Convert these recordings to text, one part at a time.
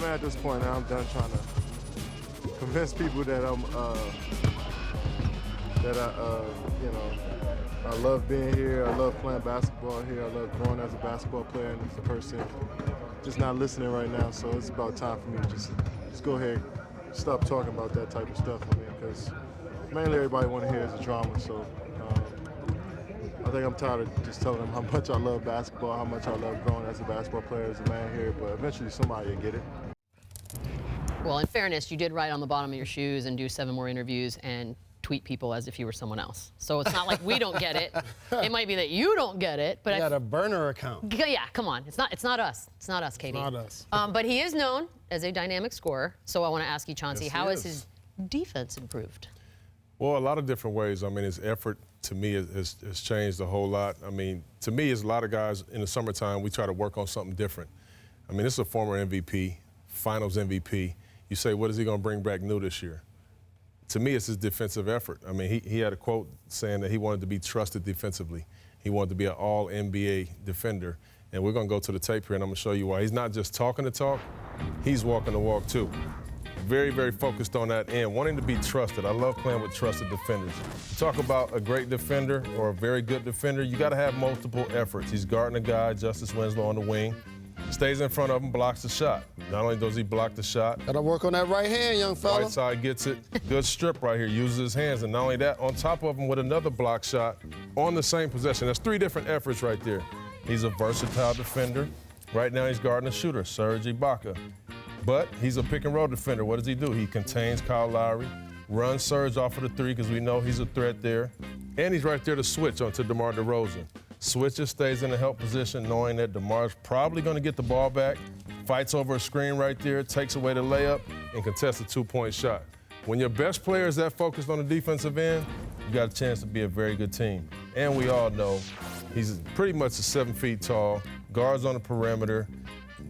I'm at this point now. I'm done trying to convince people that I love being here. I love playing basketball here. I love growing as a basketball player and as a person. Just not listening right now, so it's about time for me to just go ahead and stop talking about that type of stuff. I mean, because mainly everybody want to hear is the drama. So I think I'm tired of just telling them how much I love basketball, how much I love growing as a basketball player, as a man here. But eventually, somebody will get it. Well, in fairness, you did write on the bottom of your shoes and do 7 more interviews and tweet people as if you were someone else. So it's not like we don't get it. It might be that you don't get it, but you got a burner account. Yeah, come on. It's not us. It's not us, Katie. Not us. But he is known as a dynamic scorer. So I want to ask you, Chauncey, Yes, how has his defense improved? Well, a lot of different ways. I mean, his effort to me has changed a whole lot. I mean, to me, as a lot of guys in the summertime, we try to work on something different. I mean, this is a former MVP, Finals MVP. You say, what is he going to bring back new this year? To me, it's his defensive effort. I mean, he had a quote saying that he wanted to be trusted defensively. He wanted to be an all-NBA defender. And we're going to go to the tape here, and I'm going to show you why. He's not just talking the talk, he's walking the walk, too. Very, very focused on that end, wanting to be trusted. I love playing with trusted defenders. Talk about a great defender or a very good defender, you got to have multiple efforts. He's guarding a guy, Justice Winslow on the wing, stays in front of him, blocks the shot. Not only does he block the shot, Gotta work on that right hand, young fella. right side gets it, good strip right here, uses his hands, and not only that, on top of him with another block shot on the same possession. That's 3 different efforts right there. He's a versatile defender. Right now he's guarding a shooter, Serge Ibaka. But he's a pick-and-roll defender. What does he do? He contains Kyle Lowry, runs Serge off of the 3 because we know he's a threat there, and he's right there to switch onto DeMar DeRozan. Switches, stays in the help position, knowing that DeMar's probably going to get the ball back, fights over a screen right there, takes away the layup, and contests a 2-point shot. When your best player is that focused on the defensive end, you got a chance to be a very good team. And we all know he's pretty much 7 feet tall, guards on the perimeter.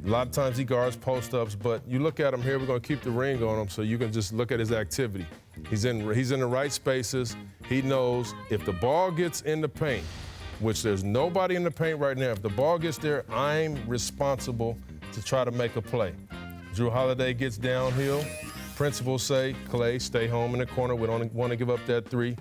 A lot of times he guards post-ups, but you look at him here, we're going to keep the ring on him so you can just look at his activity. He's in the right spaces. He knows if the ball gets in the paint, which there's nobody in the paint right now, if the ball gets there, I'm responsible to try to make a play. Drew Holiday gets downhill. Principals say, Clay, stay home in the corner. We don't want to give up that 3.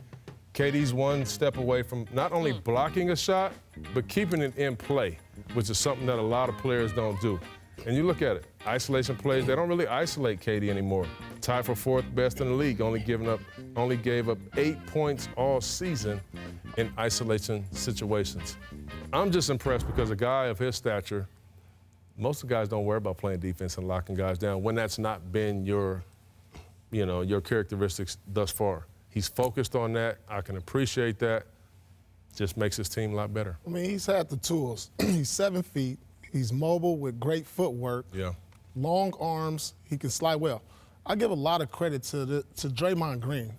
KD's 1 step away from not only blocking a shot, but keeping it in play, which is something that a lot of players don't do. And you look at it, isolation plays, they don't really isolate KD anymore. Tied for 4th best in the league, only gave up 8 points all season in isolation situations. I'm just impressed because a guy of his stature, most of the guys don't worry about playing defense and locking guys down when that's not been your characteristics thus far. He's focused on that. I can appreciate that. Just makes his team a lot better. I mean, he's had the tools. He's 7 feet. He's mobile with great footwork. Yeah. Long arms. He can slide well. I give a lot of credit to Draymond Green.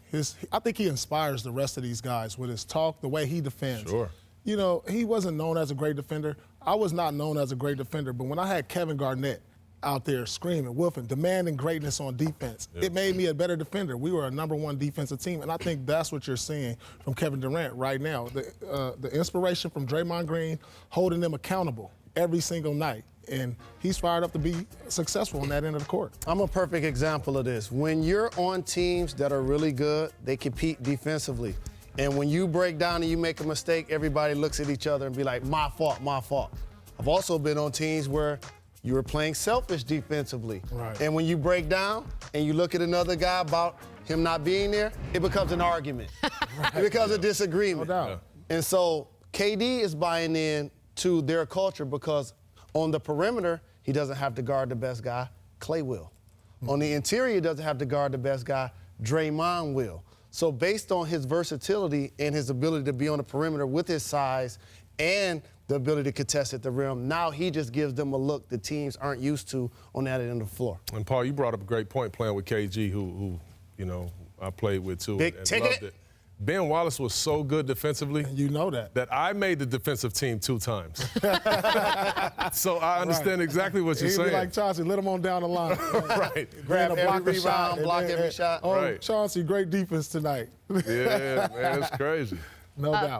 I think he inspires the rest of these guys with his talk, the way he defends. Sure. You know, he wasn't known as a great defender. I was not known as a great defender, but when I had Kevin Garnett out there screaming, wolfing, demanding greatness on defense, it made me a better defender. We were a #1 defensive team, and I think that's what you're seeing from Kevin Durant right now. The inspiration from Draymond Green, holding them accountable every single night. And he's fired up to be successful on that end of the court. I'm a perfect example of this. When you're on teams that are really good, they compete defensively. And when you break down and you make a mistake, everybody looks at each other and be like, my fault, my fault. I've also been on teams where you were playing selfish defensively. Right. And when you break down and you look at another guy about him not being there, it becomes an argument. Right. It becomes a disagreement. No doubt. And so KD is buying in to their culture because on the perimeter, he doesn't have to guard the best guy, Clay will. On the interior, he doesn't have to guard the best guy, Draymond will. So based on his versatility and his ability to be on the perimeter with his size and the ability to contest at the rim, now he just gives them a look the teams aren't used to on that end of the floor. And Paul, you brought up a great point playing with KG, who I played with too Big and ticket. loved it. Ben Wallace was so good defensively. You know that. That I made the defensive team 2 times. So I understand exactly what you're He'd saying. be like Chauncey, let him on down the line. Right. Grab every a shot, rebound, block and every shot. Oh, Right. Chauncey, great defense tonight. Yeah, man, it's crazy. No doubt.